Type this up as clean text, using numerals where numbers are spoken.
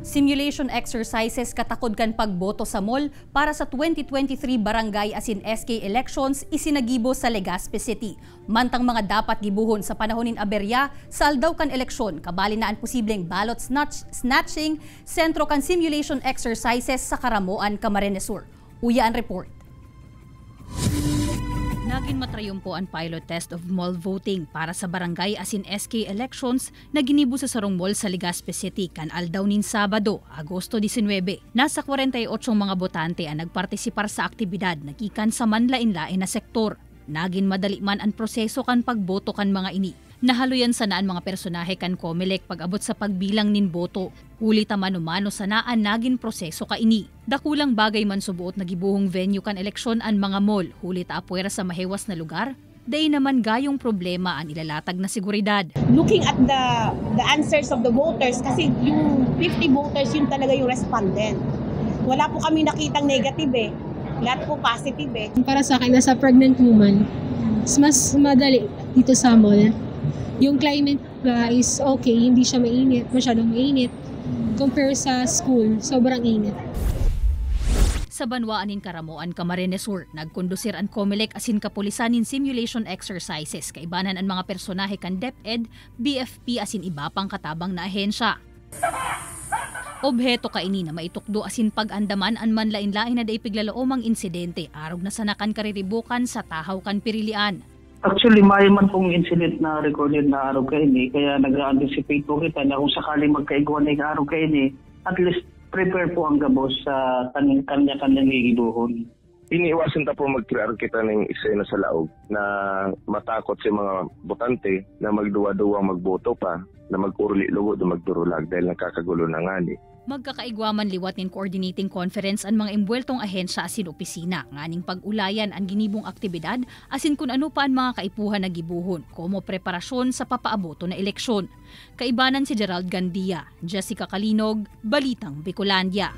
Simulation exercises katakod kan pagboto sa mall para sa 2023 barangay asin SK elections isinagibo sa Legazpi City. Mantang mga dapat gibuhon sa panahon nin aberya sa aldaw kan eleksyon kabali na ang posibleng ballot snatching sentro kan simulation exercises sa Karamoan, Camarines Sur. Uya ang report. Naging matrayumpo ang pilot test of mall voting para sa barangay asin SK elections na ginibo sa Sarong Mall sa Legazpi City kan aldaw nin Sabado, Agosto 19. Nasa 48 mga botante ang nagpartisipar sa aktibidad nagikan sa manlain-lain na sektor. Naging madali man ang proseso kan pagboto kan mga ini. Nahaluyan sanaan mga personahe kan COMELEC pag-abot sa pagbilang nin boto. Huli ta mano-mano sanaan naging proseso ka ini. Dakulang bagay man subuot na gibuhong venue kan eleksyon an mga mall. Huli ta apuera sa mahewas na lugar. Day naman gayong problema ang ilalatag na seguridad. Looking at the answers of the voters, kasi yung 50 voters yun talaga yung respondent. Wala po kami nakitang negative eh. Lahat po positive eh. Para sa akin, as a pregnant woman, mas madali dito sa mall. Yung climate is okay, hindi siya mainit, masyadong mainit. Compare sa school, sobrang init. Sa Banwaanin Karamoan, Camarines Sur, nagkondusir ang COMELEC asin kapulisanin simulation exercises kaibanan ang mga personahe kan DepEd, BFP asin iba pang katabang na ahensya. Obheto kaini na maitukdo asin pag-andaman an manlain-lain na daipiglalao mang insidente arog na sanakan kariribukan sa tahaw kan pirilian. Actually, may man pong incident na recorded na araw kayo ni, kaya nag-anticipate po kita na kung sakaling magkaiguan na araw kayo ni, at least prepare po ang gabos sa kanya-kanyang gigibuhon. Iniiwasan ta po mag-create kita ng eksena sa laog na matakot si mga botante na magduwa-duwa magboto pa, na mag-urli-lugod o magdurulag dahil nakakagulo na nga ni. Magkakaigwaman liwat nin coordinating conference ang mga imbweltong ahensya asin opisina nganing pag-ulayan ang ginibong aktibidad asin kun ano pa ang mga kaipuhan na gibuhon como preparasyon sa papaaboto na eleksyon. Kaibanan si Gerald Gandia, Jessica Kalinog, Balitang Bicolandia.